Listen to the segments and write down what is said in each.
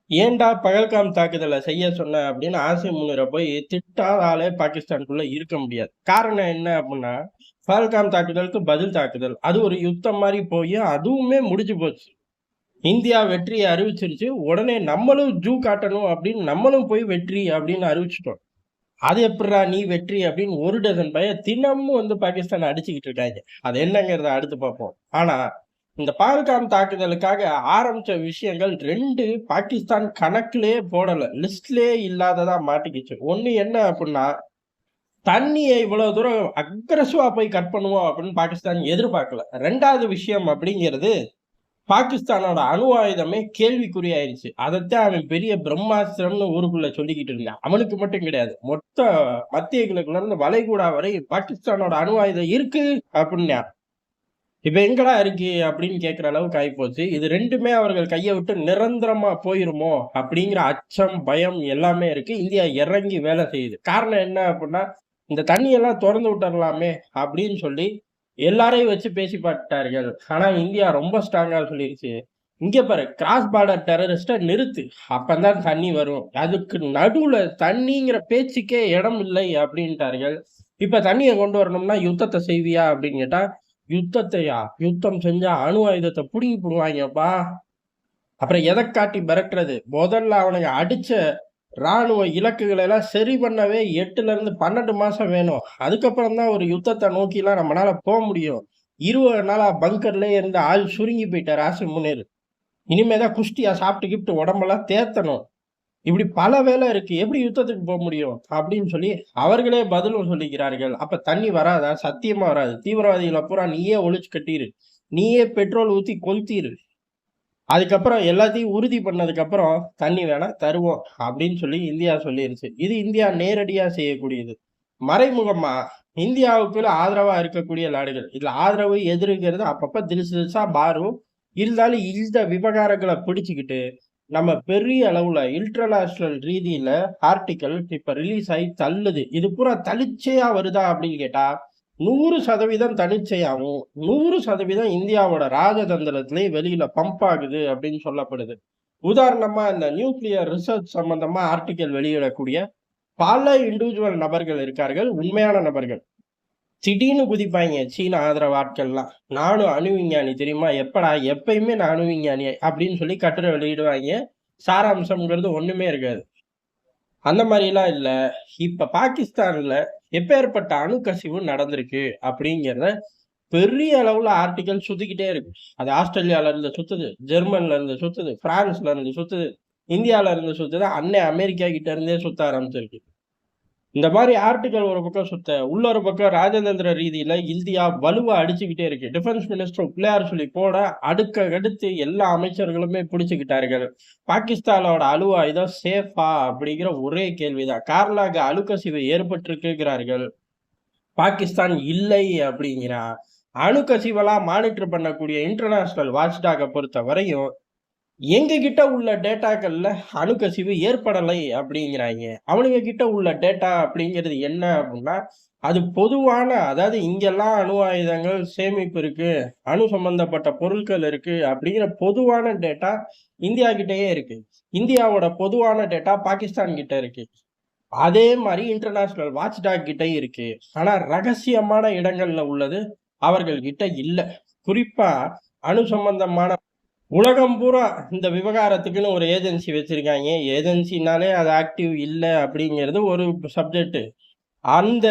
ஏன்டா பகல்காம் தாக்குதலை செய்ய சொன்ன அப்படின்னு ஆசிம் முனிரை போய் திட்டாத ஆளே பாகிஸ்தானுக்குள்ள இருக்க முடியாது. காரணம் என்ன அப்படின்னா, பகல்காம் தாக்குதலுக்கு பதில் தாக்குதல் அது ஒரு யுத்தம் மாதிரி போய் அதுவுமே முடிஞ்சு போச்சு. இந்தியா வெற்றியை அறிவிச்சிருச்சு. உடனே நம்மளும் ஜூ காட்டணும் அப்படின்னு நம்மளும் போய் வெற்றி அப்படின்னு அறிவிச்சிட்டோம். அது எப்படிடா நீ வெற்றி அப்படின்னு ஒரு டசன் பையன் தினமும் வந்து பாகிஸ்தான் அடிச்சுக்கிட்டு இருக்காங்க. அது என்னங்கிறத அடுத்து பார்ப்போம். ஆனா இந்த பஹல்காம் தாக்குதலுக்காக ஆரம்பிச்ச விஷயங்கள் 2 பாகிஸ்தான் கணக்குலயே போடல. லிஸ்ட்லயே இல்லாததா மாட்டிக்கிச்சு. ஒண்ணு என்ன அப்டின்னா, தண்ணிய இவ்வளவு தூரம் அக்ரஸிவா போய் கட் பண்ணுவோம் அப்படின்னு பாகிஸ்தான் எதிர்பார்க்கல. 2வது விஷயம் அப்படிங்கிறது, பாகிஸ்தானோட அணு ஆயுதமே கேள்விக்குறியாயிருச்சு. அதத்தான் அவன் பெரிய பிரம்மாஸ்திரம்னு ஊருக்குள்ள சொல்லிக்கிட்டு இருந்தான். அவனுக்கு மட்டும் கிடையாது. மொத்த மத்திய கிழக்குல இருந்து வளைகுடா வரை பாகிஸ்தானோட அணு ஆயுதம் இருக்கு அப்படின்னான். இப்ப எங்கடா இருக்கு அப்படின்னு கேட்கிற அளவுக்கு ஆயிப்போச்சு. இது 2மே அவர்கள் கைய விட்டு நிரந்தரமா போயிருமோ அப்படிங்கிற அச்சம், பயம் எல்லாமே இருக்கு. இந்தியா இறங்கி வேலை செய்யுது. காரணம் என்ன அப்படின்னா, இந்த தண்ணியெல்லாம் தொறந்து விட்டுறலாமே அப்படின்னு சொல்லி எல்லாரையும் வச்சு பேசி பார்த்துட்டார்கள். ஆனா இந்தியா ரொம்ப ஸ்ட்ராங்கா சொல்லிருச்சு. இங்க பாரு கிராஸ் பார்டர் டெரரிஸ்ட நிறுத்து. அப்பதான் தண்ணி வரும். அதுக்கு நடுவுல தண்ணிங்கிற பேச்சுக்கே இடம் இல்லை அப்படின்ட்டார்கள். இப்ப தண்ணிய கொண்டு வரணும்னா யுத்தத்த செய்வியா அப்படின்னு கேட்டா, யுத்தத்தையா? யுத்தம் செஞ்சா அணு ஆயுதத்த புடுங்கி புடுவாய்ங்கப்பா. அப்புறம் எதைக் காட்டி மிரட்டுறது? முதல்ல அவனுங்க அடிச்ச ராணுவ இலக்குகளை எல்லாம் சரி பண்ணவே 8ல இருந்து 12 மாசம் வேணும். அதுக்கப்புறம் தான் ஒரு யுத்தத்தை நோக்கிலாம் நம்மளால முடியும். 20 நாளா பங்கர்லயே இருந்து ஆள் சுருங்கி போயிட்டாரு ஆசிம் முனீர். இனிமேதான் குஷ்டியா சாப்பிட்டு கிப்ட்டு உடம்பெல்லாம் தேத்தணும். இப்படி பல வேலை இருக்கு. எப்படி யுத்தத்துக்கு முடியும்? அப்படின்னு சொல்லி அவர்களே பதிலும் சொல்லிக்கிறார்கள். அப்ப தண்ணி வராதா? சத்தியமா வராது. தீவிரவாதிகளை பூரா நீயே ஒழிச்சு கட்டிரு. நீயே பெட்ரோல் ஊத்தி கொளுத்திரு. அதுக்கப்புறம் எல்லாத்தையும் உறுதி பண்ணதுக்கு அப்புறம் தண்ணி வேணா தருவோம் அப்படின்னு சொல்லி இந்தியா சொல்லிருச்சு. இது இந்தியா நேரடியா செய்யக்கூடியது. மறைமுகமா இந்தியாவுக்கு ஆதரவா இருக்கக்கூடிய நாடுகள். இதுல ஆதரவு எதிர்ங்கிறது அப்பப்ப திரிசு திரிசா மாறும். இருந்தாலும் இந்த விவகாரங்களை பிடிச்சுக்கிட்டு நம்ம பெரிய அளவுல இன்டர்நேஷனல் ரீதியில ஆர்டிக்கல் இப்ப ரிலீஸ் ஆகி தள்ளுது. இது பூரா தனிச்சையா வருதா அப்படின்னு கேட்டா 100% தனிச்சையாவும் 100% இந்தியாவோட ராஜதந்திரத்திலே வெளியில பம்ப் ஆகுது அப்படின்னு சொல்லப்படுது. உதாரணமா இந்த நியூக்ளியர் ரிசர்ச் சம்பந்தமா ஆர்டிக்கல் வெளியிடக்கூடிய பல இண்டிவிஜுவல் நபர்கள் இருக்கார்கள், உண்மையான நபர்கள். திடீர்னு குதிப்பாங்க சீன ஆதரவு ஆட்கள்லாம். நானும் அணு விஞ்ஞானி தெரியுமா? எப்படா? எப்பயுமே நான் அணு விஞ்ஞானி அப்படின்னு சொல்லி கட்டுரை வெளியிடுவாங்க. சாராம்சம்ங்கிறது ஒண்ணுமே இருக்காது. அந்த மாதிரிலாம் இல்ல. இப்ப பாகிஸ்தான்ல எப்பேர்ப்பட்ட அணு கசிவு நடந்திருக்கு அப்படிங்கிறத பெரிய அளவுல ஆர்டிக்கல் சுத்திக்கிட்டே இருக்கு. அது ஆஸ்திரேலியால இருந்து சுத்துது, ஜெர்மன்ல இருந்து சுத்துது, பிரான்ஸ்ல இருந்து சுத்துது, இந்தியால இருந்து சுத்துது, அன்னை அமெரிக்கா கிட்ட இருந்தே சுத்த ஆரம்பிச்சிருக்கு. இந்த மாதிரி ஆர்டிக்கல் ஒரு பக்கம் சுத்த, உள்ளொரு பக்கம் ராஜதந்திர ரீதியில இந்தியா வலுவா அடிச்சுக்கிட்டே இருக்கு. டிஃபென்ஸ் மினிஸ்டர் பிள்ளையார் சொல்லி போட அடுத்து எல்லா அமைச்சர்களுமே பிடிச்சுக்கிட்டார்கள். பாகிஸ்தானோட அணு ஆயுதம் சேஃபா அப்படிங்கிற ஒரே கேள்விதான். கார்லாக அணுக்கசிவு ஏற்பட்டிருக்கிறார்கள். பாகிஸ்தான் இல்லை அப்படிங்கிறான். அணு கசிவெல்லாம் மானிட்டர் பண்ணக்கூடிய இன்டர்நேஷனல் வாட்ச்டாக பொறுத்த வரையும் எங்க கிட்ட உள்ள டேட்டாக்கள்ல அணுக்கசிவு ஏற்படலை அப்படிங்கிறாங்க. அவனுங்க கிட்ட உள்ள டேட்டா அப்படிங்கிறது என்ன அப்படின்னா, அது பொதுவான அதாவது இங்கெல்லாம் அணு ஆயுதங்கள் சேமிப்பு இருக்கு, அணு சம்பந்தப்பட்ட பொருட்கள் இருக்கு அப்படிங்கிற பொதுவான டேட்டா இந்தியா கிட்டயே இருக்கு. இந்தியாவோட பொதுவான டேட்டா பாகிஸ்தான் கிட்ட இருக்கு. அதே மாதிரி இன்டர்நேஷனல் வாட்ச்டாக் கிட்டயும் இருக்கு. ஆனா ரகசியமான இடங்கள்ல உள்ளது அவர்கள் கிட்ட இல்ல. குறிப்பா அணு சம்பந்தமான உலகம் பூரா இந்த விவகாரத்துக்குன்னு ஒரு ஏஜென்சி வச்சிருக்காங்க. ஏஜென்சினாலே அது ஆக்டிவ் இல்ல அப்படிங்கிறது ஒரு சப்ஜெக்ட். அந்த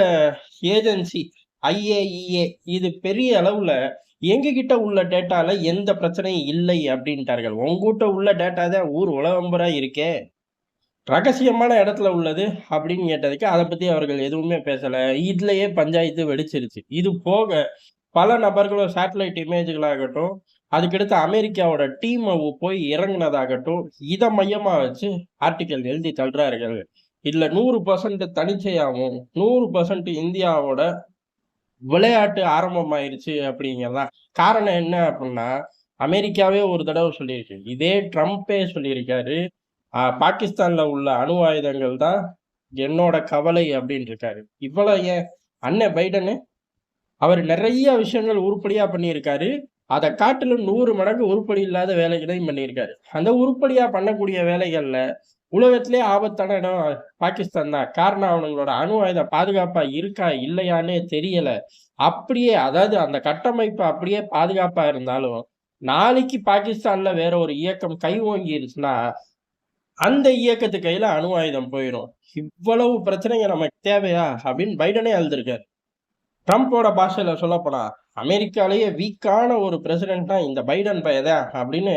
ஏஜென்சி IAEA இது பெரிய அளவுல எங்ககிட்ட உள்ள டேட்டால எந்த பிரச்சனையும் இல்லை அப்படின்ட்டார்கள். உங்ககிட்ட உள்ள டேட்டா தான் ஊர் உலகம் பூரா இருக்கே. ரகசியமான இடத்துல உள்ளது அப்படின்னு கேட்டதுக்கு அதை பத்தி அவர்கள் எதுவுமே பேசல. இதுலயே பஞ்சாயத்து வெடிச்சிருச்சு. இது போக பல நபர்களும் சேட்டலைட் இமேஜ்களாகட்டும், அதுக்கடுத்து அமெரிக்காவோட டீம் போய் இறங்குனதாகட்டும், இத மையமா வச்சு ஆர்டிக்கல் எழுதி தள்ளுறார்கள். இதுல 100% தனிச்சையாவும் 100% இந்தியாவோட விளையாட்டு ஆரம்பமாயிருச்சு அப்படிங்கிறதான். காரணம் என்ன அப்படின்னா, அமெரிக்காவே ஒரு தடவை சொல்லியிருக்கு. இதே ட்ரம்ப்பே சொல்லியிருக்காரு. பாகிஸ்தான்ல உள்ள அணு ஆயுதங்கள் தான் என்னோட கவலை அப்படின்னு இருக்காரு. இவ்வளவு ஏன் அண்ணன் பைடனு அவர் நிறைய விஷயங்கள் உருப்படியா பண்ணியிருக்காரு. அத காட்டிலும் 100 மடங்கு உருப்படி இல்லாத வேலைகளையும் பண்ணியிருக்காரு. அந்த உருப்படியா பண்ணக்கூடிய வேலைகள்ல உலகத்திலேயே ஆபத்தான இடம் பாகிஸ்தான் தான். காரணம் அவனுங்களோட அணு ஆயுதம் பாதுகாப்பா இருக்கா, இல்லையான்னே தெரியல. அப்படியே அதாவது அந்த கட்டமைப்பு அப்படியே பாதுகாப்பா இருந்தாலும், நாளைக்கு பாகிஸ்தான்ல வேற ஒரு இயக்கம் கை ஓங்கிருச்சுன்னா, அந்த இயக்கத்து கையில அணு ஆயுதம் போயிரும். இவ்வளவு பிரச்சனைங்க நமக்கு தேவையா? அப்படின்னு பைடனே அழுதுருக்காரு. ட்ரம்போட பாஷையில சொல்லப்போனா, அமெரிக்காலேயே வீக்கான ஒரு பிரசிடென்ட்னா இந்த பைடன் பையன் அப்படின்னு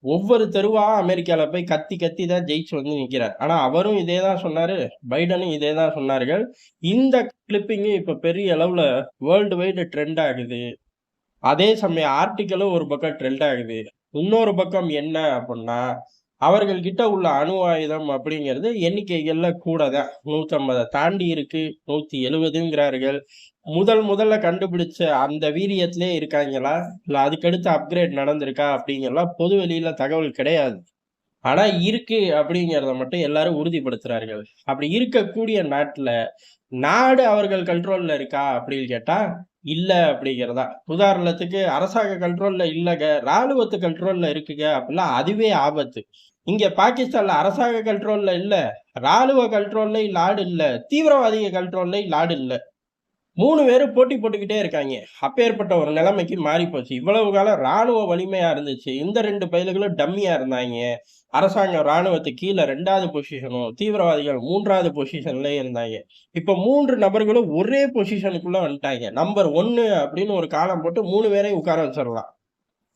ஒவ்வொரு தெருவா அமெரிக்கால போய் கத்தி கத்தி தான் ஜெயிச்சு வந்து நிக்கிறார். ஆனா அவரும் இதே தான் சொன்னாரு. பைடனும் இதே தான் சொன்னார்கள். இந்த கிளிப்பிங்கு இப்ப பெரிய அளவுல வேர்ல்டு வைடு ட்ரெண்ட் ஆகுது. அதே சமயம் ஆர்டிக்கிளும் ஒரு பக்கம் ட்ரெண்ட் ஆகுது. இன்னொரு பக்கம் என்ன அப்புட்ன்னா, அவர்கள் கிட்ட உள்ள அணு ஆயுதம் அப்படிங்கிறது எண்ணிக்கைகள்ல கூட தான். 150 தாண்டி இருக்கு. 170ங்கிறார்கள். முதல்ல கண்டுபிடிச்ச அந்த வீரியத்திலே இருக்காய்ங்களா? இல்ல அதுக்கடுத்து அப்கிரேட் நடந்திருக்கா? அப்படிங்கலாம் பொது வெளியில தகவல் கிடையாது. ஆனா இருக்கு அப்படிங்கிறத மட்டும் எல்லாரும் உறுதிப்படுத்துறார்கள். அப்படி இருக்கக்கூடிய நாட்டுல, நாடு அவர்கள் கண்ட்ரோல்ல இருக்கா அப்படின்னு கேட்டா, இல்ல அப்படிங்கிறதா. உதாரணத்துக்கு அரசாங்க கண்ட்ரோல்ல இல்லங்க, ராணுவத்து கண்ட்ரோல்ல இருக்குங்க அப்படின்னா அதுவே ஆபத்து. இங்க பாகிஸ்தான்ல அரசாங்க கண்ட்ரோல்ல இல்ல, ராணுவ கண்ட்ரோல்லயும் நாடு இல்ல, தீவிரவாதிக கண்ட்ரோல்லயும் நாடு இல்ல. 3 பேரும் போட்டி போட்டுக்கிட்டே இருக்காய்ங்க. அப்பேற்பட்ட ஒரு நிலைமைக்கு மாறிப்போச்சு. இவ்வளவு காலம் ராணுவ வலிமையா இருந்துச்சு. இந்த 2 பயலுகளும் டம்மியா இருந்தாய்ங்க. அரசாங்கம் ராணுவத்துக்கு கீழ 2வது பொசிஷனும், தீவிரவாதிகள் 3வது பொசிஷன்லயும் இருந்தாய்ங்க. இப்ப 3 நபர்களும் ஒரே பொசிஷனுக்குள்ள வந்துட்டாய்ங்க. நம்பர் 1 அப்படின்னு ஒரு காலம் போட்டு 3 பேரையும் உட்கார வச்சிரலாம்.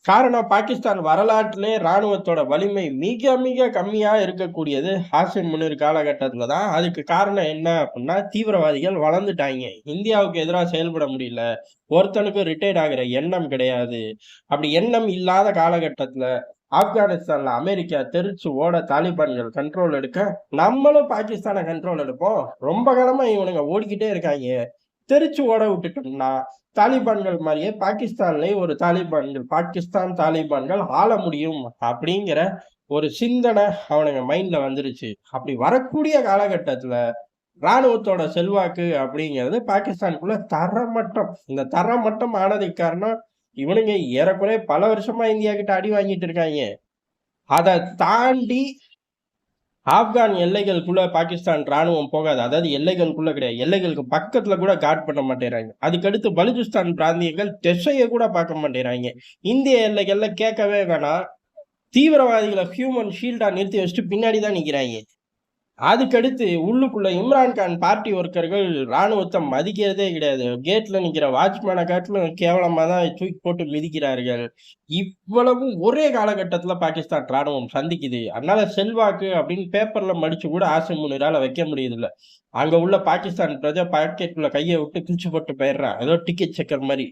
காரணம் பாகிஸ்தான் வரலாற்றிலே ராணுவத்தோட வலிமை மிக மிக கம்மியா இருக்கக்கூடியது ஹாசிம் முனீர் காலகட்டத்துல தான். அதுக்கு காரணம் என்ன அப்படின்னா, தீவிரவாதிகள் வளர்ந்துட்டாய்ங்க. இந்தியாவுக்கு எதிரா செயல்பட முடியல. ஒருத்தனுக்கும் ரிட்டயர்ட் ஆகுற எண்ணம் கிடையாது. அப்படி எண்ணம் இல்லாத காலகட்டத்துல ஆப்கானிஸ்தான்ல அமெரிக்கா தெரிச்சு ஓட தாலிபான்கள் கண்ட்ரோல் எடுக்க, நம்மளும் பாகிஸ்தான கண்ட்ரோல் எடுப்போம். ரொம்ப காலமா இவனுங்க ஓடிக்கிட்டே இருக்காய்ங்க. தெரிச்சு ஓட விட்டுட்டோம்னா, தாலிபான்கள் மாரியே பாகிஸ்தான்லயும் ஒரு தாலிபான்கள், பாகிஸ்தான் தாலிபான்கள் ஆள முடியும் அப்படிங்கிற ஒரு சிந்தனை அவனுங்க மைண்ட்ல வந்துருச்சு. அப்படி வரக்கூடிய காலகட்டத்துல, ராணுவத்தோட செல்வாக்கு அப்படிங்கிறது பாகிஸ்தானுக்குள்ள தரமட்டம். இந்த தரமட்டம் ஆனதுக்கு காரணம், இவனுங்க ஏறக்குறைய பல வருஷமா இந்தியா கிட்ட அடி வாங்கிட்டு இருக்காய்ங்க. அத தாண்டி ஆப்கான் எல்லைகளுக்குள்ள பாகிஸ்தான் ராணுவம் போகாது. அதாவது எல்லைகளுக்குள்ள கிடையாது. எல்லைகளுக்கு பக்கத்துல கூட கார்ட் பண்ண மாட்டேங்கிறாங்க. அதுக்கடுத்து பலுசிஸ்தான் பிராந்தியங்கள் திசைய கூட பார்க்க மாட்டேங்கிறாங்க. இந்திய எல்லைகள்ல கேட்கவே வேணாம். தீவிரவாதிகளை ஹியூமன் ஷீல்டா நிறுத்தி வச்சுட்டு பின்னாடி தான் நிக்கிறாங்க. அதுக்கடுத்து உள்ளுக்குள்ள இம்ரான் கான் பார்ட்டி ஒர்க்கர்கள் ராணுவத்தை மதிக்கிறதே கிடையாது. கேட்ல நிக்கிற வாட்ச்மேனை காட்டிலும் கேவலமா தான் தூக்கி போட்டு மிதிக்கிறார்கள். இவ்வளவும் ஒரே காலகட்டத்துல பாகிஸ்தான் ராணுவம் சந்திக்குது. அதனால செல்வாக்கு அப்படின்னு பேப்பர்ல மடிச்சு கூட ஆசிம் முனிரால வைக்க முடியுதுல்ல. அங்க உள்ள பாகிஸ்தான் பிரஜை பாக்கெட்டுக்குள்ள கையை விட்டு கிழிச்சு போட்டு போயிடுறான். ஏதோ டிக்கெட் செக்கர் மாதிரி.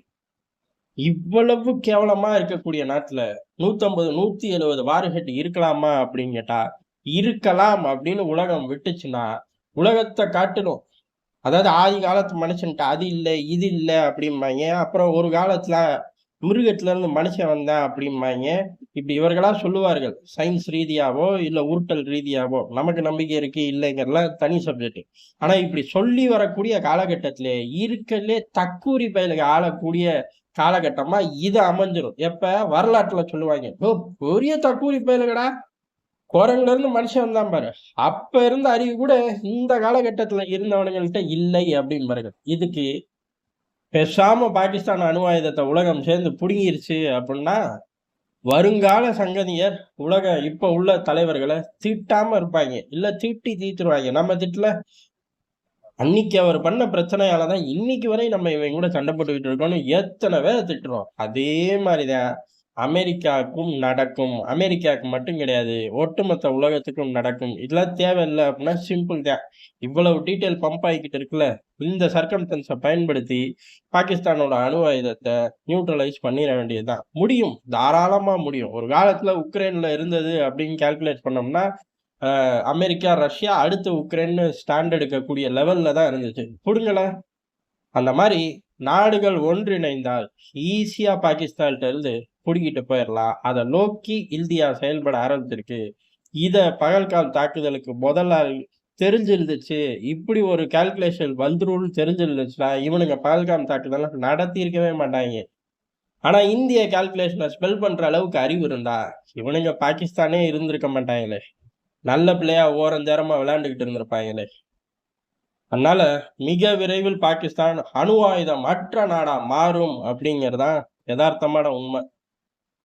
இவ்வளவு கேவலமா இருக்கக்கூடிய நாட்டுல 150, 170 வார்ஹெட் இருக்கலாமா அப்படின்னு கேட்டா, இருக்கலாம் அப்படின்னு உலகம் விட்டுச்சுன்னா, உலகத்த காட்டிலும் அதாவது ஆதி காலத்து மனுஷன்ட்ட அது இல்ல, இது இல்ல அப்படிம்பாய்ங்க. அப்புறம் ஒரு காலத்துல மிருகத்துல இருந்து மனுஷன் வந்தான் அப்படிம்பாய்ங்க. இப்படி இவர்களா சொல்லுவார்கள். சயின்ஸ் ரீதியாவோ, இல்ல உருட்டல் ரீதியாவோ. நமக்கு நம்பிக்கை இருக்கு, இல்லைங்கிறதுலாம் தனி சப்ஜெக்ட். ஆனா இப்படி சொல்லி வரக்கூடிய காலகட்டத்திலே, இருக்கறதுலே தக்கூரி பயலுக ஆளக்கூடிய காலகட்டமா இது அமைஞ்சிரும். எப்ப? வரலாற்றுல சொல்லுவாங்க. "ஓ! பெரிய தக்கூரி பயலுகடா. குரங்குல இருந்து மனுஷன் வந்தான் பாரு. அப்ப இருந்த அறிவு கூட இந்த காலகட்டத்துல இருந்தவனுங்கள்ட்ட இல்லை" அப்படிம்பாருங்க. இதுக்கு பேசாம பாகிஸ்தான் அணு ஆயுதத்த உலகம் சேர்ந்து புடுங்கிருச்சு அப்படின்னா, வருங்கால சங்கதியர் இப்ப உள்ள தலைவர்கள திட்டாம இருப்பாய்ங்க. இல்ல திட்டி தீர்த்துருவாய்ங்க. நம்ம திட்டல. அன்னைக்கு அவர் பண்ண பிரச்சனையால தான் இன்னைக்கு வரை நம்ம இவன் கூட சண்டை போட்டுக்கிட்டு இருக்கோம்னு எத்தனை பேரை திட்டுறோம். அதே மாரிதான் அமெரிக்காவுக்கும் நடக்கும். அமெரிக்காவுக்கு மட்டும் கிடையாது. ஒட்டுமொத்த உலகத்துக்கும் நடக்கும். இதெல்லாம் தேவையில்ல அப்படின்னா சிம்பிள் தான். இவ்வளவு டீட்டெயில் பம்ப் ஆகிக்கிட்டு இருக்குல்ல. இந்த சர்க்கம்ஸ்டன்ஸ பயன்படுத்தி பாகிஸ்தானோட அணு ஆயுதத்த நியூட்ரலைஸ் பண்ணிற வேண்டியதுதான். முடியும். தாராளமா முடியும். ஒரு காலத்துல உக்ரைன்ல இருந்தது அப்படின்னு கால்குலேட் பண்ணோம்னா, அமெரிக்கா, ரஷ்யா அடுத்து உக்ரைன்னு ஸ்டாண்ட் எடுக்கக்கூடிய லெவல்ல தான் இருந்துச்சு. புடுங்கல. அந்த மாரி நாடுகள் ஒன்றிணைந்தால் ஈஸியா பாகிஸ்தான்ட்ட இருந்து புடுங்கிட்டு போயிரலாம். அத நோக்கி இந்தியா செயல்பட ஆரம்பிச்சிருக்கு. இத பகல்காம் தாக்குதலுக்கு முதல் நாள் தெரிஞ்சிருந்துச்சு. இப்படி ஒரு கால்குலேஷன் வந்துரும்னு தெரிஞ்சிருந்துச்சுன்னா, இவனுங்க பகல்காம் தாக்குதல நடத்தியிருக்கவே மாட்டாய்ங்க. ஆனா இந்திய கால்குலேஷனை ஸ்பெல் பண்ற அளவுக்கு அறிவு இருந்தா இவனுங்க பாகிஸ்தானே இருந்திருக்க மாட்டாங்களே. நல்ல பிள்ளையா ஓரஞ்சரமா விளையாண்டுகிட்டு இருந்திருப்பாங்களே. அதனால மிக விரைவில் பாகிஸ்தான் அணு ஆயுதம் அற்ற நாடா மாறும் அப்படிங்கறதுதான் யதார்த்தமான உண்மை.